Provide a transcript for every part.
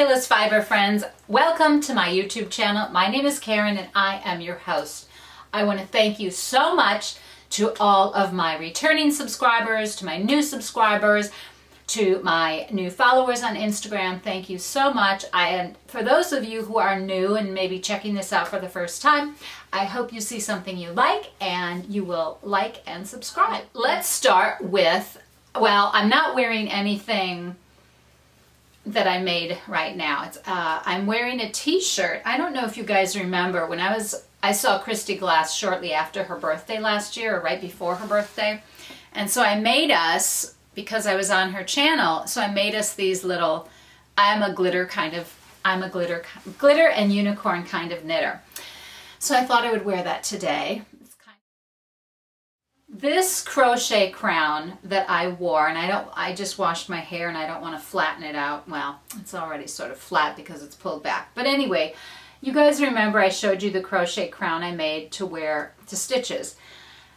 fabulous fiber friends. Welcome to my YouTube channel. My name is Karen and I am your host. I want to thank you so much to all of my returning subscribers, to my new subscribers, to my new followers on Instagram. Thank you so much. And for those of you who are new and maybe checking this out for the first time, I hope you see something you like and you will like and subscribe. Let's start with, well, I'm not wearing anything that I made right now. I'm wearing a t-shirt. I don't know if you guys remember when I saw Christy Glass shortly after her birthday last year, or right before her birthday. And so I made us, because I was on her channel, so I made us these little, I'm a glitter and unicorn kind of knitter. So I thought I would wear that today. This crochet crown that I wore, and I just washed my hair and I don't want to flatten it out. Well, it's already sort of flat because it's pulled back. But anyway, you guys remember I showed you the crochet crown I made to wear to Stitches.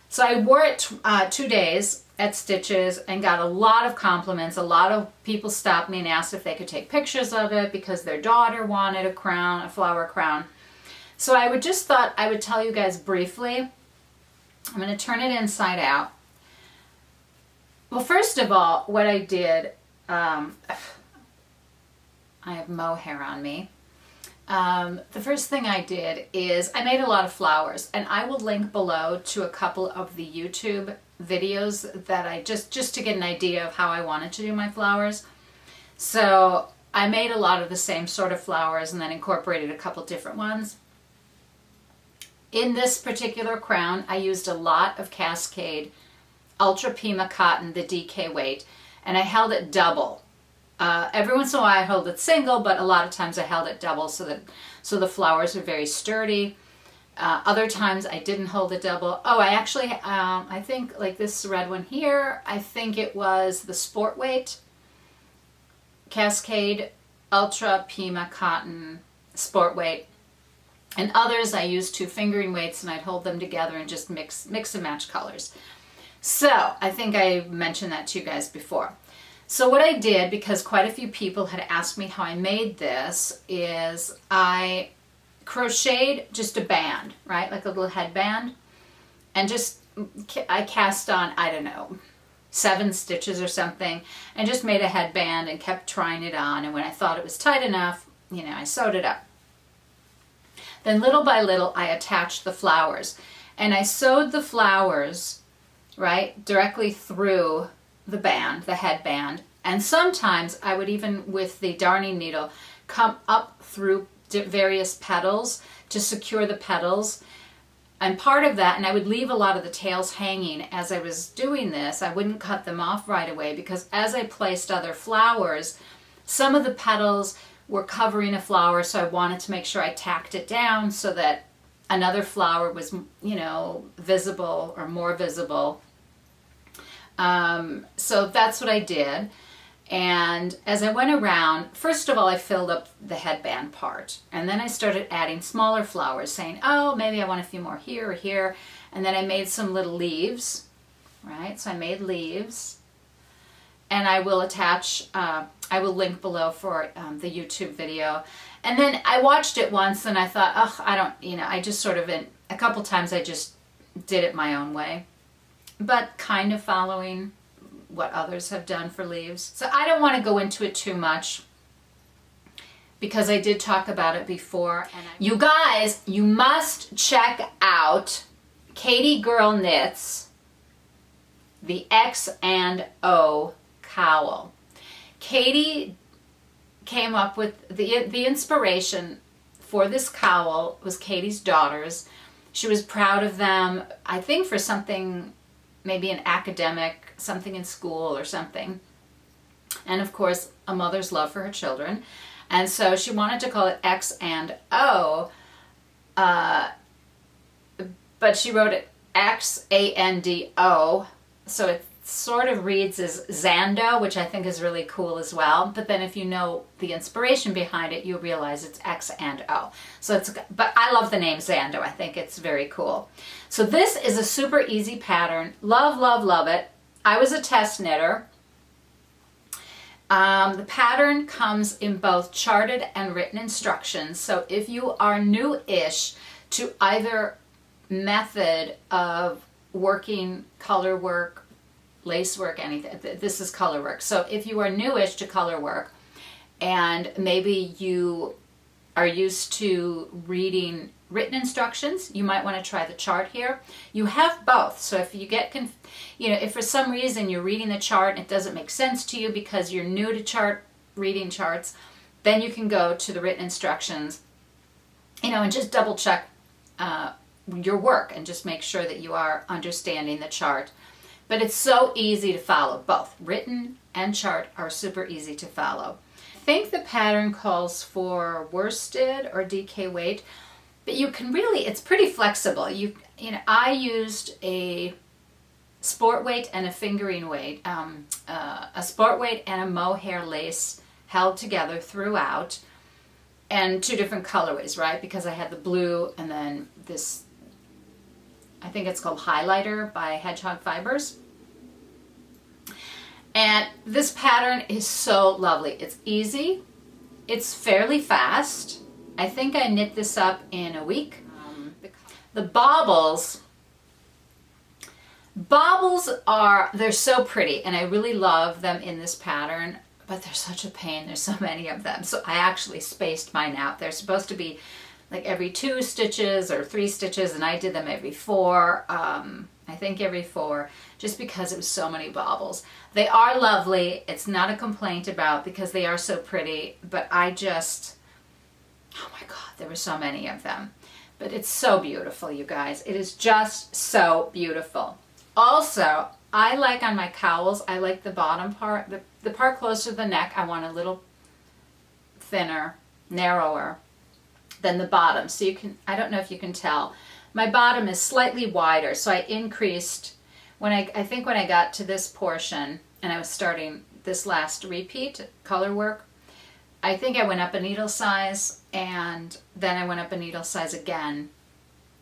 So I wore it 2 days at Stitches and got a lot of compliments. A lot of people stopped me and asked if they could take pictures of it because their daughter wanted a crown, a flower crown. So I just thought I would tell you guys briefly. I'm going to turn it inside out. Well, first of all, what I did, I have mohair on me. The first thing I did is I made a lot of flowers, and I will link below to a couple of the YouTube videos that I just to get an idea of how I wanted to do my flowers. So I made a lot of the same sort of flowers and then incorporated a couple different ones. In this particular crown, I used a lot of Cascade Ultra Pima cotton, the DK weight, and I held it double. Every once in a while I held it single, but a lot of times I held it double so the flowers are very sturdy. Other times I didn't hold it double. Oh, I actually, I think like this red one here, I think it was the sport weight Cascade Ultra Pima cotton sport weight. And others I used 2 fingering weights and I'd hold them together and just mix and match colors. So I think I mentioned that to you guys before. So what I did, because quite a few people had asked me how I made this, is I crocheted just a band, right? Like a little headband. And I cast on, I don't know, 7 stitches or something, and just made a headband and kept trying it on. And when I thought it was tight enough, I sewed it up. Then little by little, I attached the flowers. And I sewed the flowers, right, directly through the band, the headband. And sometimes I would even, with the darning needle, come up through various petals to secure the petals. And part of that, and I would leave a lot of the tails hanging as I was doing this. I wouldn't cut them off right away because as I placed other flowers, some of the petals were covering a flower, so I wanted to make sure I tacked it down so that another flower was, visible or more visible. So that's what I did. And as I went around, first of all, I filled up the headband part. And then I started adding smaller flowers, saying, oh, maybe I want a few more here or here. And then I made some little leaves, right? So I made leaves. And I will attach, I will link below for the YouTube video. And then I watched it once and I thought, oh, I just sort of, a couple times I just did it my own way. But kind of following what others have done for leaves. So I don't want to go into it too much because I did talk about it before. And you guys, you must check out Catie Girl Knits, the XandO Cowl. Catie came up with the inspiration for this cowl was Catie's daughters. She was proud of them, I think for something, maybe an academic, something in school or something. And of course, a mother's love for her children. And so she wanted to call it XandO, but she wrote it XandO, so it sort of reads as XandO, which I think is really cool as well. But then if you know the inspiration behind it, you'll realize it's XandO. But I love the name XandO. I think it's very cool. So this is a super easy pattern. Love, love, love it. I was a test knitter. The pattern comes in both charted and written instructions. So if you are new-ish to either method of working color work, lace work, anything, this is color work. So if you are newish to color work and maybe you are used to reading written instructions, you might want to try the chart here. You have both. So if you get, if for some reason you're reading the chart and it doesn't make sense to you because you're new to reading charts, then you can go to the written instructions, and just double check your work and just make sure that you are understanding the chart. But it's so easy to follow. Both written and chart are super easy to follow. I think the pattern calls for worsted or DK weight, but you can really, it's pretty flexible. I used a sport weight and a fingering weight, a sport weight and a mohair lace held together throughout, and 2 different colorways, right? Because I had the blue and then this, I think it's called Highlighter by Hedgehog Fibers. And this pattern is so lovely. It's easy. It's fairly fast. I think I knit this up in a week. The baubles they're so pretty and I really love them in this pattern, but they're such a pain. There's so many of them. So I actually spaced mine out. They're supposed to be like every 2 stitches or 3 stitches, and I did them every 4. I think every 4, just because it was so many baubles. They are lovely. It's not a complaint about, because they are so pretty, but oh my God, there were so many of them. But it's so beautiful, you guys. It is just so beautiful. Also, I like on my cowls, I like the bottom part, the part closer to the neck, I want a little thinner, narrower than the bottom. So you can, I don't know if you can tell, my bottom is slightly wider, so I increased, I think when I got to this portion, and I was starting this last repeat, color work, I think I went up a needle size, and then I went up a needle size again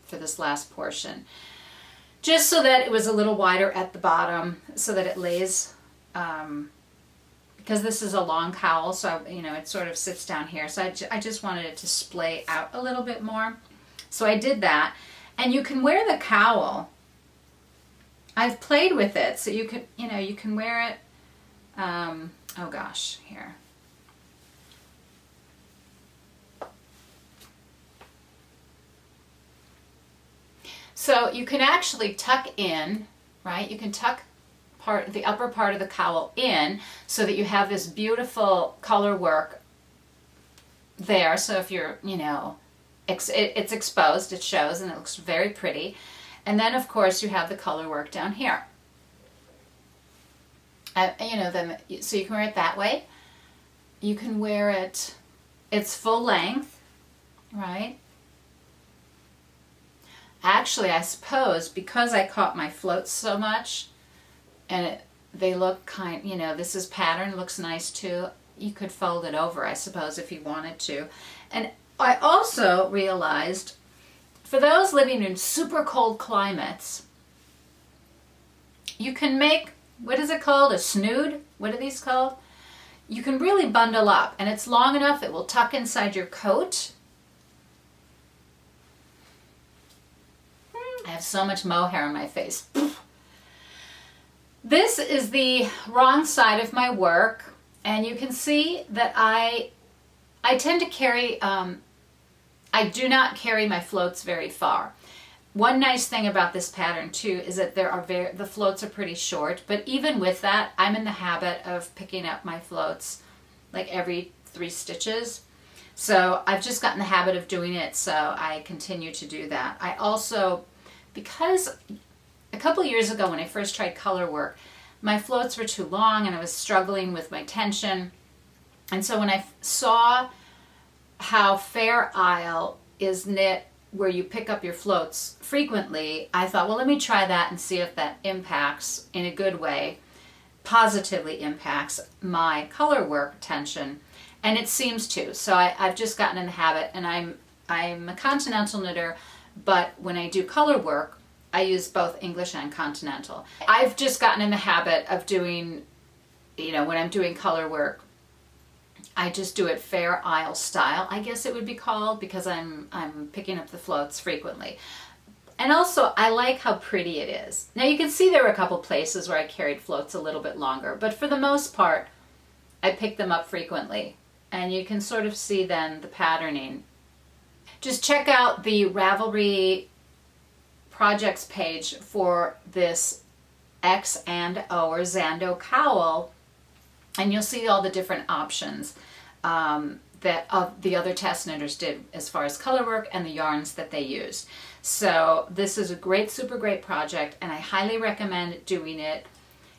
for this last portion. Just so that it was a little wider at the bottom, so that it lays, because this is a long cowl, so it sort of sits down here. So I just wanted it to splay out a little bit more. So I did that. And you can wear the cowl. I've played with it, so you can wear it, oh gosh, here. So you can actually tuck in, right? You can tuck the upper part of the cowl in so that you have this beautiful color work there. So if you're, it's exposed, it shows, and it looks very pretty. And then of course you have the color work down here. So you can wear it that way. You can wear it, it's full length, right? Actually, I suppose because I caught my floats so much, and they look this is pattern, looks nice too. You could fold it over, I suppose, if you wanted to. And I also realized, for those living in super cold climates, you can make, what is it called? A snood? What are these called? You can really bundle up, and it's long enough it will tuck inside your coat. I have so much mohair on my face. This is the wrong side of my work, and you can see that I tend to carry, I do not carry my floats very far. One nice thing about this pattern too is that the floats are pretty short, but even with that, I'm in the habit of picking up my floats like every 3 stitches. So I've just gotten the habit of doing it, so I continue to do that. I also, because a couple years ago when I first tried color work, my floats were too long and I was struggling with my tension. And so when I saw how Fair Isle is knit where you pick up your floats frequently, I thought, well, let me try that and see if that impacts in a good way, positively impacts my color work tension. And it seems to. So I've just gotten in the habit, and I'm a continental knitter, but when I do color work, I use both English and continental. I've just gotten in the habit of doing you know, when I'm doing color work, I just do it Fair Isle style, I guess it would be called, because I'm picking up the floats frequently. And also, I like how pretty it is. Now you can see there were a couple places where I carried floats a little bit longer, but for the most part, I pick them up frequently. And you can sort of see then the patterning. Just check out the Ravelry projects page for this XandO or XandO cowl, and you'll see all the different options that the other test knitters did as far as color work and the yarns that they used. So this is a great, super great project, and I highly recommend doing it.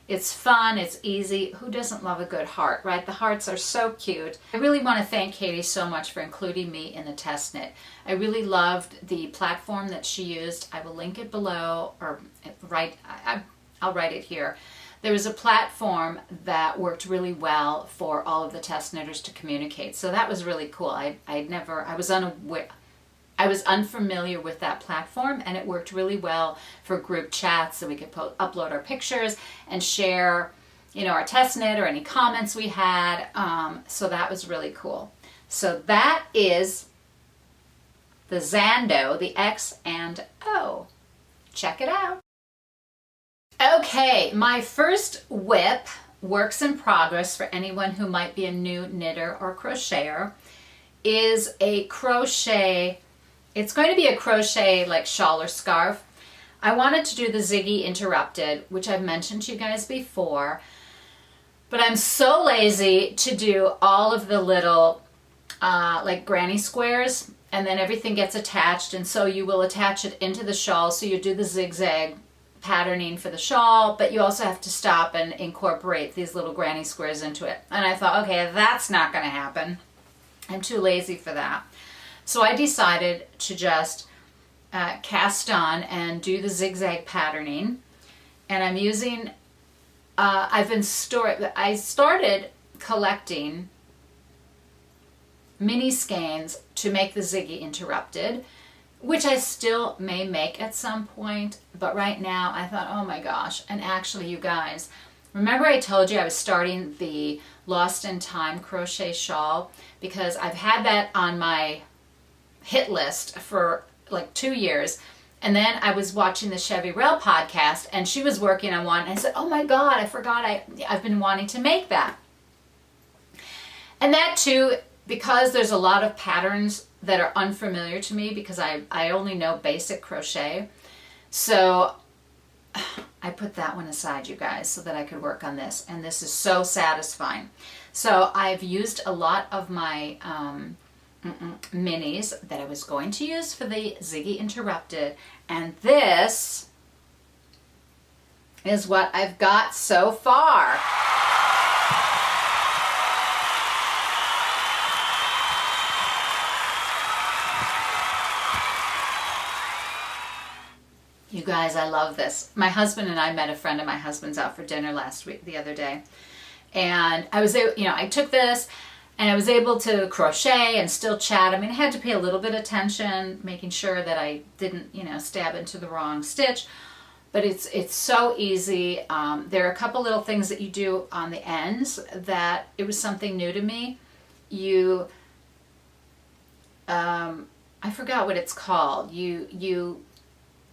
It's fun, it's easy. Who doesn't love a good heart, right? The hearts are so cute. I really want to thank Catie so much for including me in the test knit. I really loved the platform that she used. I will link it below, or I'll write it here. There was a platform that worked really well for all of the test knitters to communicate. So that was really cool. I was unfamiliar with that platform, and it worked really well for group chats, and we could upload our pictures and share, you know, our test knit or any comments we had. So that was really cool. So that is the XandO, the XandO. Check it out. Okay, my first whip, works in progress for anyone who might be a new knitter or crocheter, is a crochet. It's going to be a crochet like shawl or scarf. I wanted to do the Ziggy Interrupted, which I've mentioned to you guys before, but I'm so lazy to do all of the little like granny squares, and then everything gets attached, and so you will attach it into the shawl. So you do the zigzag patterning for the shawl, but you also have to stop and incorporate these little granny squares into it. And I thought, okay, that's not going to happen. I'm too lazy for that. So I decided to just cast on and do the zigzag patterning. And I'm using, I started collecting mini skeins to make the Ziggy Interrupted, which I still may make at some point, but right now I thought, oh my gosh. And actually, you guys, remember I told you I was starting the Lost in Time crochet shawl, because I've had that on my hit list for like 2 years. And then I was watching the Chevy Rell podcast, and she was working on one, and I said, oh my God, I forgot I've been wanting to make that. And that too, because there's a lot of patterns that are unfamiliar to me, because I only know basic crochet. So I put that one aside, you guys, so that I could work on this. And this is so satisfying. So I've used a lot of my minis that I was going to use for the Ziggy Interrupted. And this is what I've got so far. You guys, I love this. My husband and I met a friend of my husband's out for dinner the other day. And I was, you know, I took this and I was able to crochet and still chat. I mean, I had to pay a little bit of attention, making sure that I didn't, you know, stab into the wrong stitch. But it's so easy. There are a couple little things that you do on the ends that it was something new to me. You, I forgot what it's called. You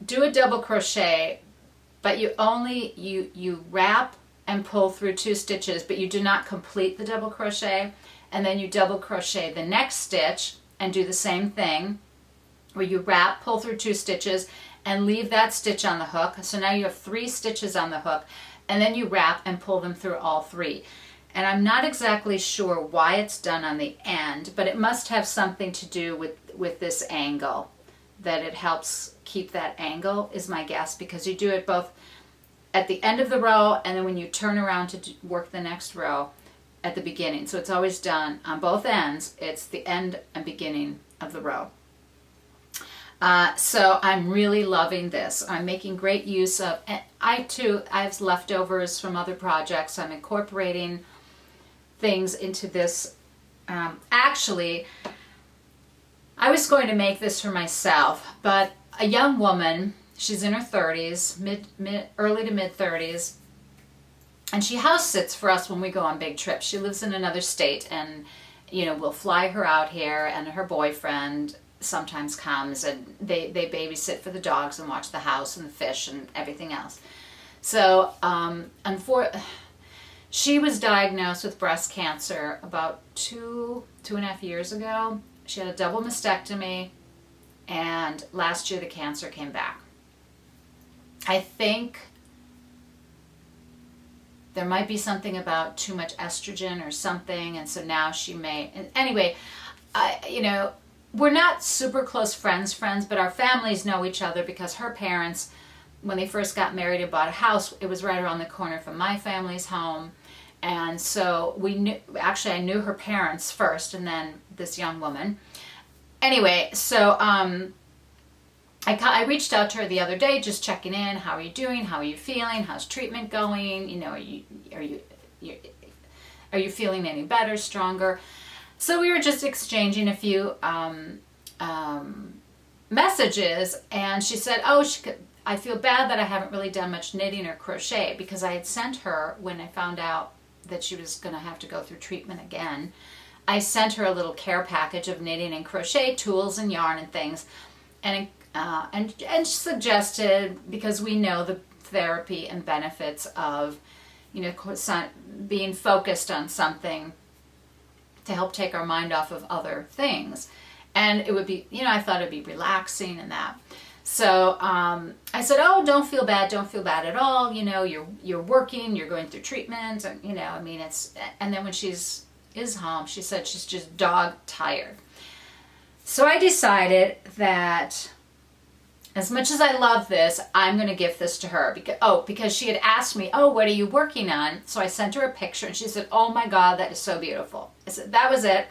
do a double crochet, but you wrap and pull through 2 stitches, but you do not complete the double crochet. And then you double crochet the next stitch and do the same thing, where you wrap, pull through 2 stitches, and leave that stitch on the hook. So now you have 3 stitches on the hook, and then you wrap and pull them through all 3. And I'm not exactly sure why it's done on the end, but it must have something to do with this angle, that it helps keep that angle, is my guess, because you do it both at the end of the row and then when you turn around to work the next row at the beginning. So it's always done on both ends. It's the end and beginning of the row. So I'm really loving this. I'm making great use of, and I have leftovers from other projects. I'm incorporating things into this. Actually, I was going to make this for myself, but a young woman, she's in her 30s, early to mid 30s, And she house sits for us when we go on big trips. She lives in another state, and you know, we'll fly her out here, and her boyfriend sometimes comes, and they babysit for the dogs and watch the house and the fish and everything else. So she was diagnosed with breast cancer about 2.5 years ago. She had a double mastectomy, and last year the cancer came back. I think there might be something about too much estrogen or something, and so now she may, anyway, you know, we're not super close friends, but our families know each other because her parents, when they first got married and bought a house, it was right around the corner from my family's home. And so we knew, actually I knew her parents first and then this young woman. Anyway, so I reached out to her the other day, just checking in. How are you doing? How are you feeling? How's treatment going? You know, are you feeling any better, stronger? So we were just exchanging a few messages, and she said, oh, I feel bad that I haven't really done much knitting or crochet, because I had sent her, when I found out that she was going to have to go through treatment again, I sent her a little care package of knitting and crochet tools and yarn and things, and suggested, because we know the therapy and benefits of, you know, being focused on something to help take our mind off of other things. And it would be, you know, I thought it'd be relaxing and that. So I said, oh, don't feel bad at all. You know, you're working, you're going through treatment, and you know, I mean, and then when is home, she said she's just dog tired. So I decided that as much as I love this, I'm going to gift this to her because she had asked me, oh, what are you working on? So I sent her a picture, and she said, oh my God, that is so beautiful. I said, that was it.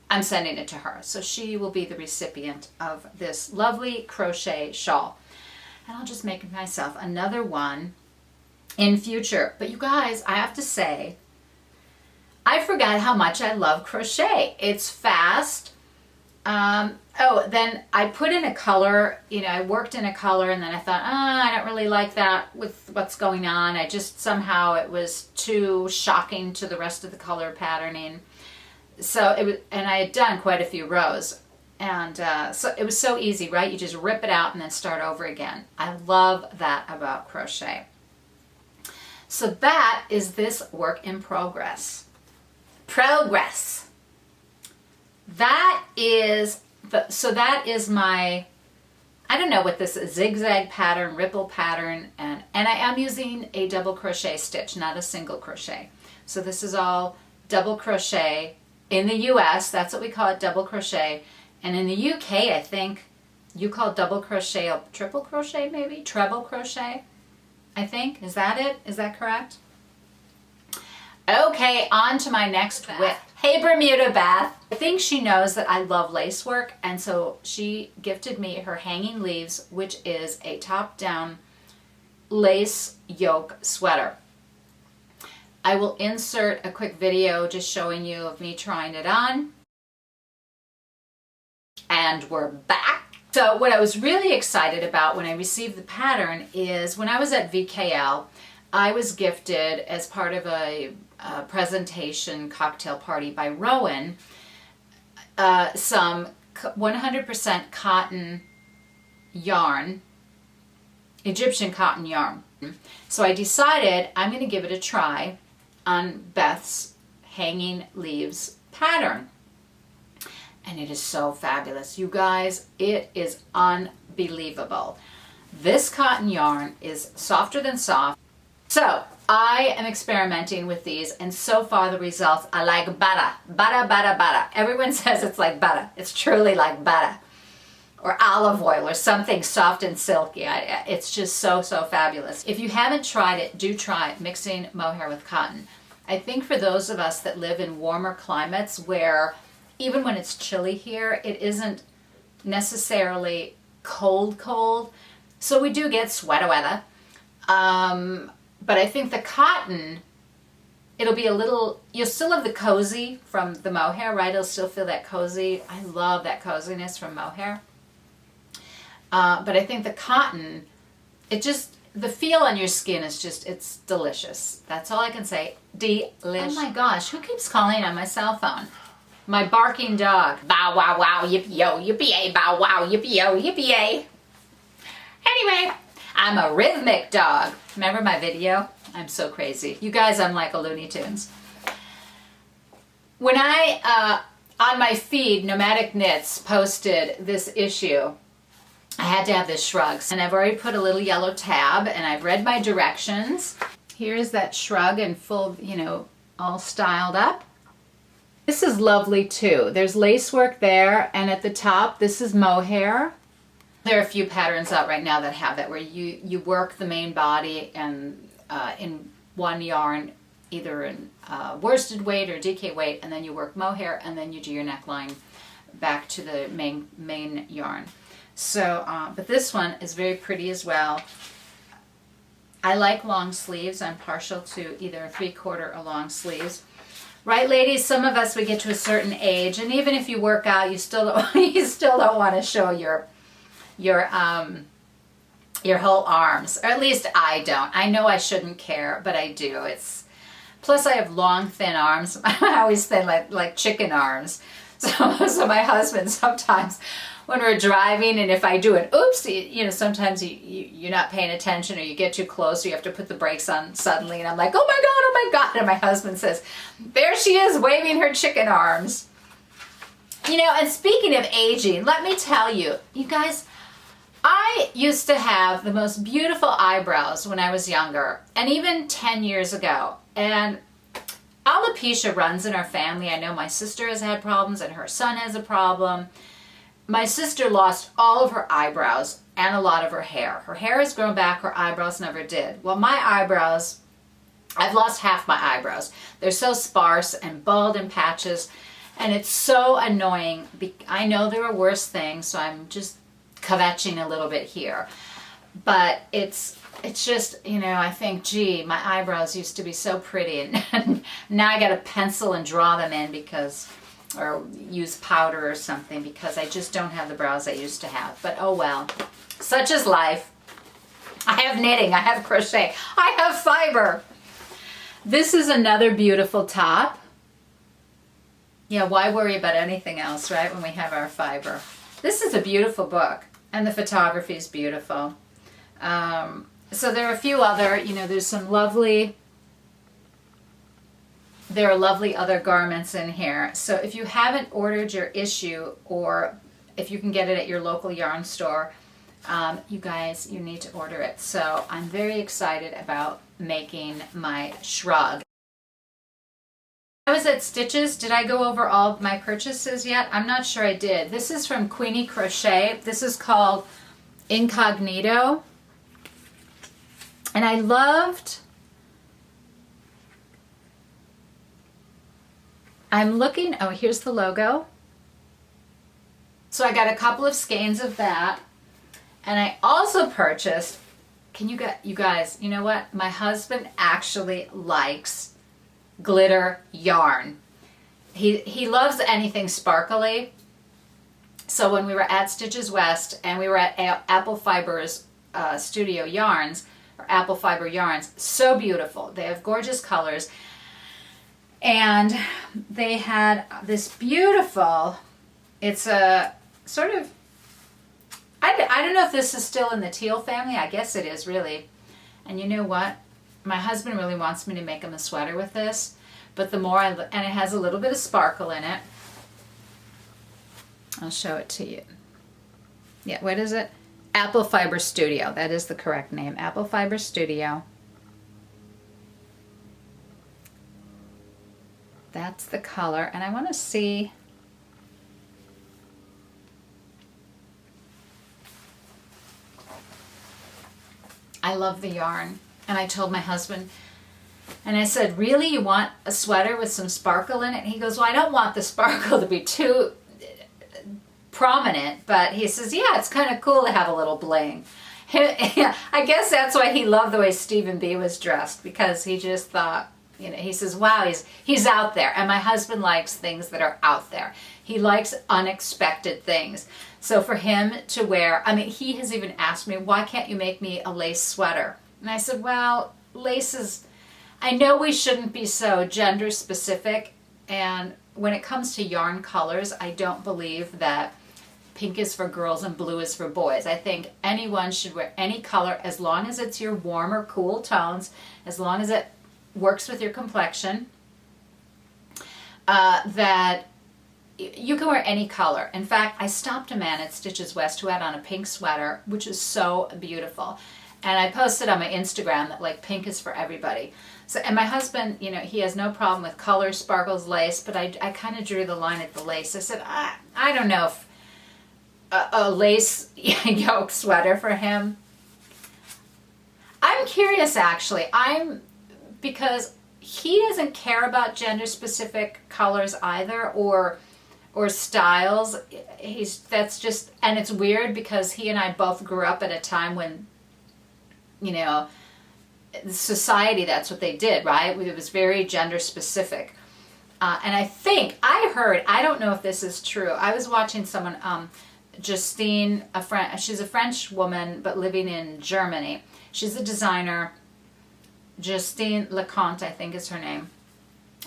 I'm sending it to her. So she will be the recipient of this lovely crochet shawl. And I'll just make myself another one in future. But you guys, I have to say, I forgot how much I love crochet. It's fast. Then I put in a color, you know, I worked in a color, and then I thought, I don't really like that with what's going on. I just, somehow it was too shocking to the rest of the color patterning. So it was, and I had done quite a few rows, and so it was so easy, right? You just rip it out and then start over again. I love that about crochet. So that is this work in progress. That is that is my, I don't know what this is, zigzag pattern, ripple pattern, and I am using a double crochet stitch, not a single crochet. So this is all double crochet. In the US, that's what we call it, double crochet. And in the UK, I think you call double crochet a triple crochet, maybe? Treble crochet, I think. Is that it? Is that correct? Okay, on to my next whip. Hey, Bermuda Beth. I think she knows that I love lace work, and so she gifted me her Hanging Leaves, which is a top-down lace yoke sweater. I will insert a quick video just showing you of me trying it on. And we're back. So what I was really excited about when I received the pattern is when I was at VKL, I was gifted as part of a presentation cocktail party by Rowan some 100% cotton yarn, Egyptian cotton yarn. So I decided I'm going to give it a try on Beth's Hanging Leaves pattern. And it is so fabulous. You guys, it is unbelievable. This cotton yarn is softer than soft. So I am experimenting with these, and so far the results are like butter. Butter, butter, butter. Everyone says it's like butter. It's truly like butter. Or olive oil or something soft and silky. It's just so fabulous. If you haven't tried it, do try it, mixing mohair with cotton. I think for those of us that live in warmer climates where even when it's chilly here, it isn't necessarily cold. So we do get sweater weather. But I think the cotton, it'll be a little, you'll still have the cozy from the mohair, right? It'll still feel that cozy. I love that coziness from mohair. But I think the cotton, it just, the feel on your skin is just, it's delicious. That's all I can say. Delicious. Oh my gosh, who keeps calling on my cell phone? My barking dog. Bow wow wow, yippee-yo, yippee-yay, bow wow, yippee-yo, yippee-yay. Anyway, I'm a rhythmic dog. Remember my video? I'm so crazy. You guys, I'm like a Looney Tunes. When I, on my feed, Nomadic Knits posted this issue, I had to have this shrug. And I've already put a little yellow tab and I've read my directions. Here's that shrug in full, you know, all styled up. This is lovely too. There's lace work there, and at the top, this is mohair. There are a few patterns out right now that have that, where you work the main body and in one yarn, either in worsted weight or DK weight, and then you work mohair, and then you do your neckline back to the main yarn. So, but this one is very pretty as well. I like long sleeves. I'm partial to either 3/4 or long sleeves. Right, ladies? Some of us, we get to a certain age, and even if you work out, you still don't want to show your whole arms, or at least I don't. I know I shouldn't care, but I do. Plus I have long, thin arms. I always say like chicken arms. So my husband sometimes, when we're driving, and if I do an oops, you know, sometimes you're not paying attention, or you get too close, or you have to put the brakes on suddenly, and I'm like, oh my God, and my husband says, there she is waving her chicken arms. You know, and speaking of aging, let me tell you, you guys, I used to have the most beautiful eyebrows when I was younger, and even 10 years ago, and alopecia runs in our family. I know my sister has had problems, and her son has a problem. My sister lost all of her eyebrows and a lot of her hair. Her hair has grown back, her eyebrows never did. Well, my eyebrows, I've lost half my eyebrows. They're so sparse and bald in patches, and it's so annoying. I know there are worse things, so I'm just kvetching a little bit here. But it's just, you know, I think, gee, my eyebrows used to be so pretty, and now I got to pencil and draw them in or use powder or something, because I just don't have the brows I used to have. But oh well, such is life. I have knitting, I have crochet, I have fiber. This is another beautiful top. Yeah, why worry about anything else, right, when we have our fiber? This is a beautiful book, and the photography is beautiful. So there are a few other, you know, there are lovely other garments in here. So if you haven't ordered your issue, or if you can get it at your local yarn store, you guys, you need to order it. So I'm very excited about making my shrug. I was at Stitches. Did I go over all of my purchases yet? I'm not sure I did. This is from Queenie Crochet. This is called Incognito. And I loved, I'm looking, oh, here's the logo. So I got a couple of skeins of that. And I also purchased, you guys, you know what? My husband actually likes glitter yarn. He loves anything sparkly. So when we were at Stitches West, and we were at Apple Fiber's Studio Yarns, or Apple Fiber Yarns, so beautiful. They have gorgeous colors. And they had this beautiful, it's a sort of, I don't know if this is still in the teal family. I guess it is, really. And you know what? My husband really wants me to make him a sweater with this. But the more and it has a little bit of sparkle in it. I'll show it to you. Yeah, what is it? Apple Fiber Studio. That is the correct name. Apple Fiber Studio. That's the color. And I want to see. I love the yarn. And I told my husband, and I said, really, you want a sweater with some sparkle in it? And he goes, well, I don't want the sparkle to be too prominent, but he says, yeah, it's kind of cool to have a little bling. I guess that's why he loved the way Stephen B was dressed, because he just thought, you know, he says, wow, he's out there. And my husband likes things that are out there. He likes unexpected things. So for him to wear, I mean, he has even asked me, why can't you make me a lace sweater? And I said, well, laces, I know we shouldn't be so gender specific, and when it comes to yarn colors, I don't believe that pink is for girls and blue is for boys. I think anyone should wear any color as long as it's your warmer, cool tones, as long as it works with your complexion, that you can wear any color. In fact, I stopped a man at Stitches West who had on a pink sweater, which is so beautiful. And I posted on my Instagram that like pink is for everybody. So, and my husband, you know, he has no problem with colors, sparkles, lace, but I kind of drew the line at the lace. I said, I don't know if a lace yoke sweater for him. I'm curious actually. Because he doesn't care about gender specific colors either, or styles. That's just, and it's weird because he and I both grew up at a time when, you know, society, that's what they did, right? It was very gender specific. And I think I heard, I don't know if this is true. I was watching someone, Justine, she's a French woman, but living in Germany. She's a designer. Justine Leconte, I think is her name.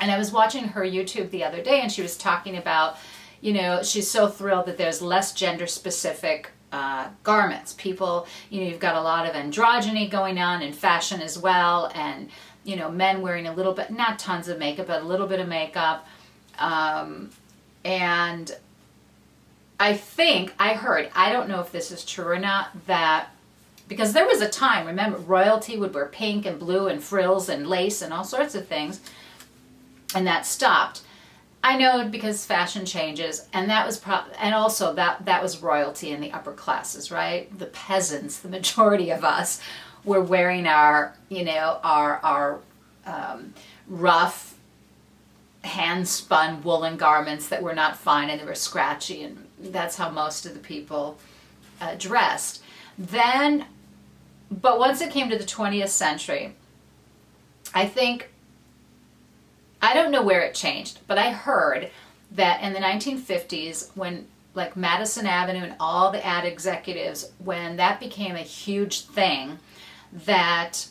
And I was watching her YouTube the other day, and she was talking about, you know, she's so thrilled that there's less gender specific garments. People, you know, you've got a lot of androgyny going on in fashion as well, and, you know, men wearing a little bit, not tons of makeup, but a little bit of makeup. And I think, I heard, I don't know if this is true or not, that because there was a time, remember, royalty would wear pink and blue and frills and lace and all sorts of things, and that stopped. I know because fashion changes, and that was and also that was royalty in the upper classes, right? The peasants, the majority of us, were wearing our, you know, our rough hand-spun woolen garments that were not fine and they were scratchy, and that's how most of the people dressed. Then, but once it came to the 20th century, I think, I don't know where it changed, but I heard that in the 1950s, when like Madison Avenue and all the ad executives, when that became a huge thing, that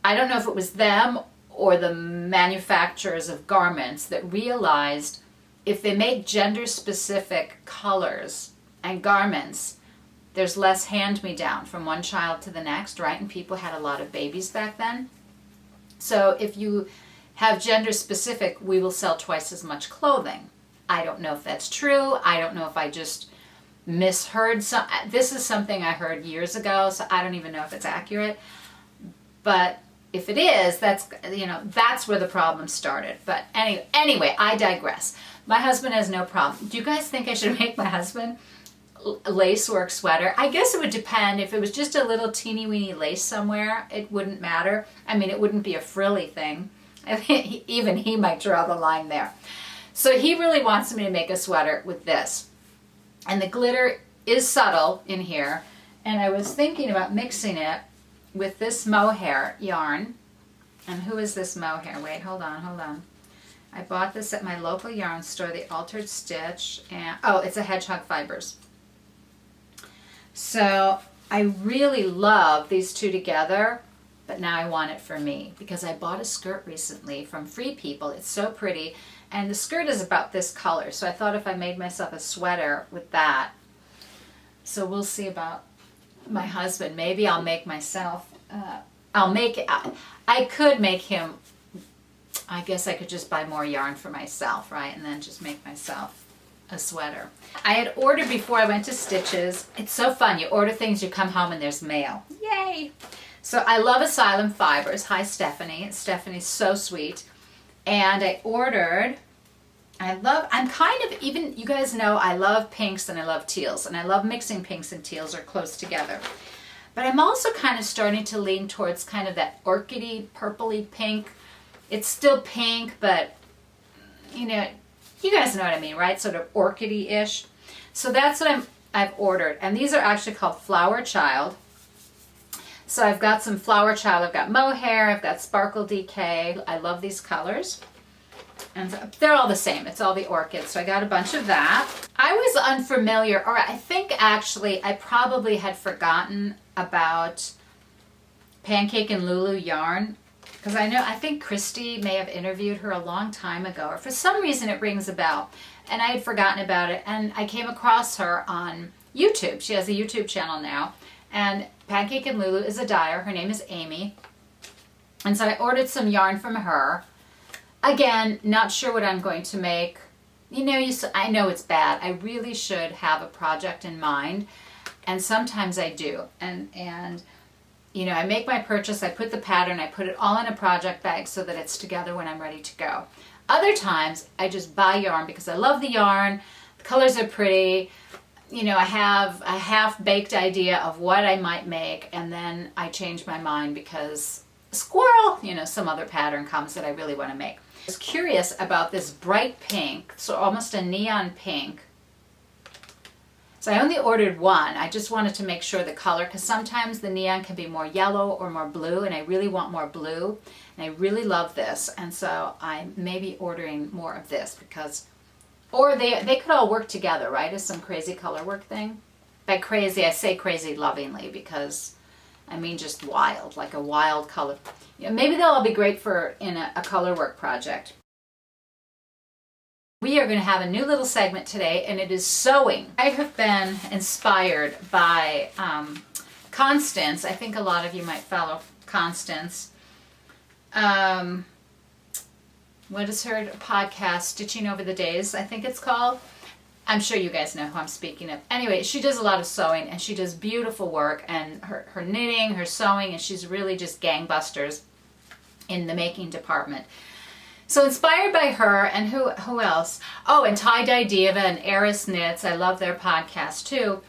I don't know if it was them or the manufacturers of garments that realized if they make gender specific colors and garments, there's less hand-me-down from one child to the next, right? And people had a lot of babies back then. So if you have gender specific, we will sell twice as much clothing. I don't know if that's true. I don't know if I just misheard some. This is something I heard years ago, so I don't even know if it's accurate. But if it is, that's, you know, that's where the problem started. But anyway, I digress. My husband has no problem. Do you guys think I should make my husband a lace work sweater? I guess it would depend. If it was just a little teeny weeny lace somewhere, it wouldn't matter. I mean, it wouldn't be a frilly thing. I mean, even he might draw the line there. So he really wants me to make a sweater with this. And the glitter is subtle in here. And I was thinking about mixing it with this mohair yarn. And who is this mohair? Wait, hold on. I bought this at my local yarn store, the Altered Stitch. And oh, it's a Hedgehog Fibers. So I really love these two together. But now I want it for me because I bought a skirt recently from Free People. It's so pretty. And the skirt is about this color. So I thought if I made myself a sweater with that. So we'll see about my husband. Maybe I'll make myself, I could make him, I guess I could just buy more yarn for myself, right? And then just make myself a sweater. I had ordered before I went to Stitches. It's so fun. You order things, you come home and there's mail. Yay! So I love Asylum Fibers. Hi, Stephanie. Stephanie's so sweet. And I ordered, I'm kind of, even, you guys know I love pinks and I love teals. And I love mixing pinks and teals or close together. But I'm also kind of starting to lean towards kind of that orchidy, purpley pink. It's still pink, but, you know, you guys know what I mean, right? Sort of orchidy-ish. So that's what I've ordered. And these are actually called Flower Child. So I've got some Flower Child, I've got mohair, I've got Sparkle DK. I love these colors. And they're all the same. It's all the orchids. So I got a bunch of that. I was unfamiliar, or I think actually I probably had forgotten about Pancake and Lulu yarn, because I think Christy may have interviewed her a long time ago, or for some reason it rings a bell, and I had forgotten about it, and I came across her on YouTube. She has a YouTube channel now, and Pancake and Lulu is a dyer. Her name is Amy, and so I ordered some yarn from her. Again, not sure what I'm going to make. I know it's bad. I really should have a project in mind, and sometimes I do, and I make my purchase, I put the pattern, I put it all in a project bag so that it's together when I'm ready to go. Other times, I just buy yarn because I love the yarn, the colors are pretty, I have a half-baked idea of what I might make, and then I change my mind because squirrel, some other pattern comes that I really want to make. I was curious about this bright pink, so almost a neon pink. So I only ordered one. I just wanted to make sure the color, because sometimes the neon can be more yellow or more blue, and I really want more blue, and I really love this, and so I may be ordering more of this because, or they could all work together, right, as some crazy color work thing. By crazy, I say crazy lovingly because I mean just wild, like a wild color. Maybe they'll all be great for in a color work project. We are going to have a new little segment today, and it is sewing. I have been inspired by Constance. I think a lot of you might follow Constance. What is her podcast? Stitching Over the Days, I think it's called. I'm sure you guys know who I'm speaking of. Anyway, she does a lot of sewing, and she does beautiful work, and her knitting, her sewing, and she's really just gangbusters in the making department. So inspired by her, and who else? Oh, and Tie-Dye Diva and Eris Knits. I love their podcast too.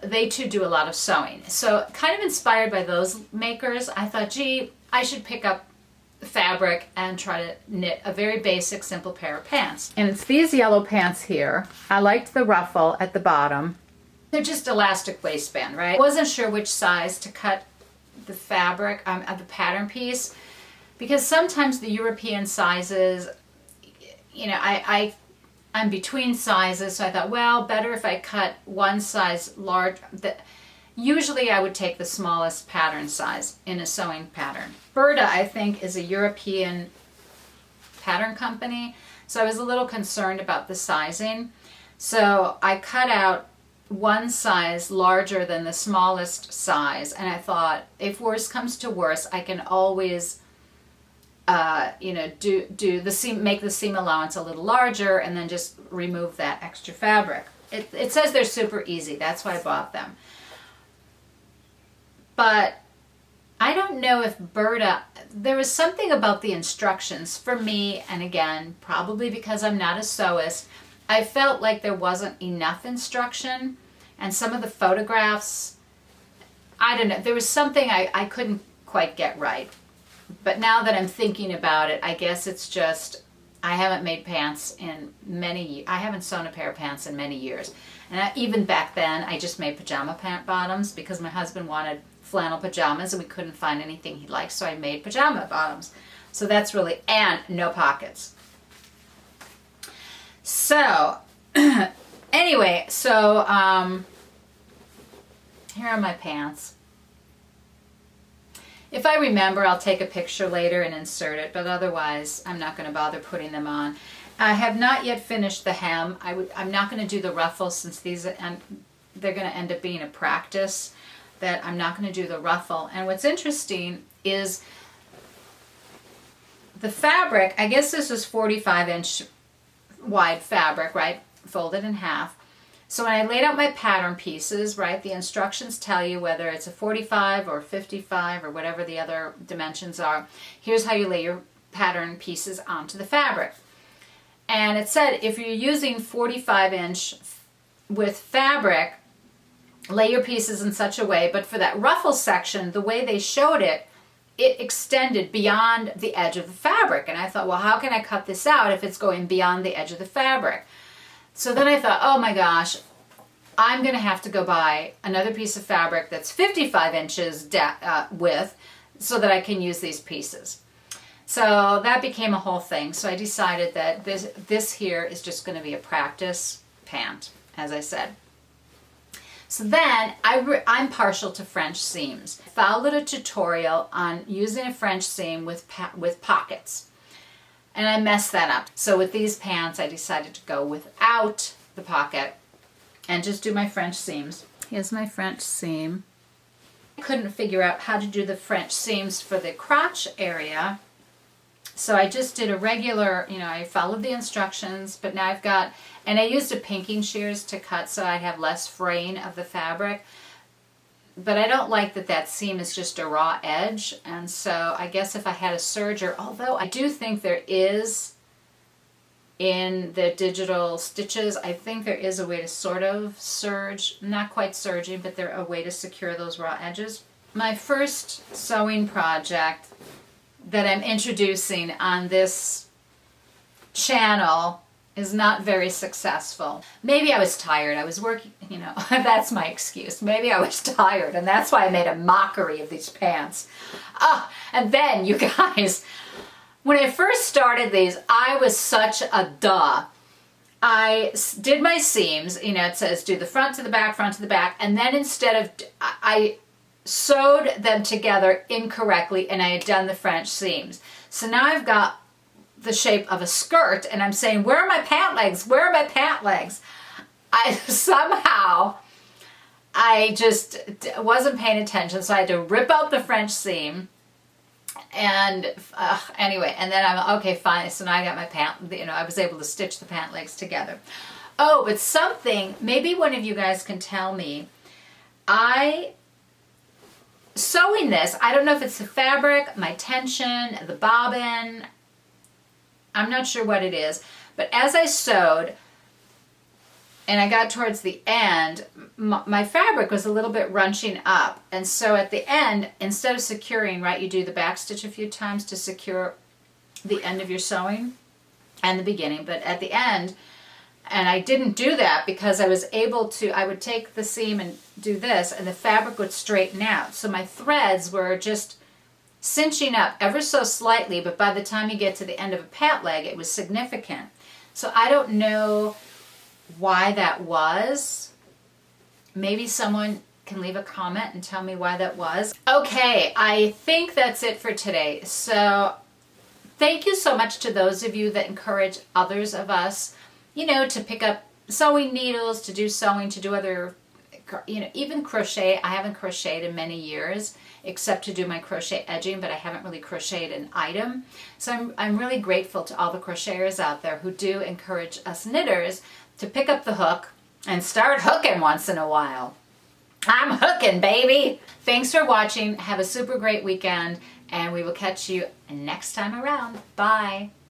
They too do a lot of sewing. So kind of inspired by those makers, I thought, gee, I should pick up fabric and try to knit a very basic, simple pair of pants. And it's these yellow pants here. I liked the ruffle at the bottom. They're just elastic waistband, right? I wasn't sure which size to cut the fabric of the pattern piece, because sometimes the European sizes, I'm between sizes, so I thought, well, better if I cut one size large. Usually I would take the smallest pattern size in a sewing pattern. Burda, I think, is a European pattern company, so I was a little concerned about the sizing. So I cut out one size larger than the smallest size, and I thought, if worse comes to worse, I can always do the seam, make the seam allowance a little larger, and then just remove that extra fabric. It says they're super easy. That's why I bought them. But I don't know if Burda, there was something about the instructions for me, and again, probably because I'm not a sewist, I felt like there wasn't enough instruction, and some of the photographs, I don't know, there was something I couldn't quite get right. But now that I'm thinking about it, I guess it's just, I haven't made pants in I haven't sewn a pair of pants in many years. And even back then, I just made pajama pant bottoms because my husband wanted flannel pajamas and we couldn't find anything he liked, so I made pajama bottoms. So that's really, and no pockets. So, anyway, so here are my pants. If I remember, I'll take a picture later and insert it, but otherwise I'm not going to bother putting them on. I have not yet finished the hem. I'm not going to do the ruffles since these are, and they're going to end up being a practice, that I'm not going to do the ruffle. And what's interesting is the fabric, I guess this is 45-inch wide fabric, right, folded in half. So when I laid out my pattern pieces, right, the instructions tell you whether it's a 45 or 55 or whatever the other dimensions are. Here's how you lay your pattern pieces onto the fabric. And it said if you're using 45-inch with fabric, lay your pieces in such a way, but for that ruffle section, the way they showed it, it extended beyond the edge of the fabric. And I thought, well, how can I cut this out if it's going beyond the edge of the fabric? So then I thought, oh my gosh, I'm going to have to go buy another piece of fabric that's 55 inches width so that I can use these pieces. So that became a whole thing. So I decided that this here is just going to be a practice pant, as I said. So then I'm partial to French seams. I followed a tutorial on using a French seam with pockets, and I messed that up. So with these pants, I decided to go without the pocket and just do my French seams. Here's my French seam. I couldn't figure out how to do the French seams for the crotch area, so I just did a regular, I followed the instructions, but now I've got, and I used a pinking shears to cut so I'd have less fraying of the fabric. But I don't like that seam is just a raw edge, and so I guess if I had a serger, although I do think there is, in the digital stitches, I think there is a way to sort of serge, not quite serging, but there's a way to secure those raw edges. My first sewing project that I'm introducing on this channel is not very successful. Maybe I was tired. I was working, that's my excuse. Maybe I was tired, and that's why I made a mockery of these pants. And then, you guys, when I first started these, I was such a duh. I did my seams, it says do the front to the back, and then instead of, I sewed them together incorrectly, and I had done the French seams. So now I've got the shape of a skirt, and I'm saying, where are my pant legs? Where are my pant legs? I just wasn't paying attention, so I had to rip out the French seam. And anyway, and then I'm okay, fine. So now I got my I was able to stitch the pant legs together. Oh, but something, maybe one of you guys can tell me. Sewing this, I don't know if it's the fabric, my tension, the bobbin, I'm not sure what it is, but as I sewed and I got towards the end, my fabric was a little bit runching up, and so at the end, instead of securing, right, you do the back stitch a few times to secure the end of your sewing and the beginning, but at the end, and I didn't do that because I was able to, I would take the seam and do this, and the fabric would straighten out. So my threads were just cinching up ever so slightly, but by the time you get to the end of a pant leg, it was significant. So I don't know why that was. Maybe someone can leave a comment and tell me why that was. Okay, I think that's it for today. So thank you so much to those of you that encourage others of us, to pick up sewing needles, to do sewing, to do other, even crochet. I haven't crocheted in many years, except to do my crochet edging, but I haven't really crocheted an item. So I'm really grateful to all the crocheters out there who do encourage us knitters to pick up the hook and start hooking once in a while. I'm hooking, baby! Thanks for watching. Have a super great weekend, and we will catch you next time around. Bye!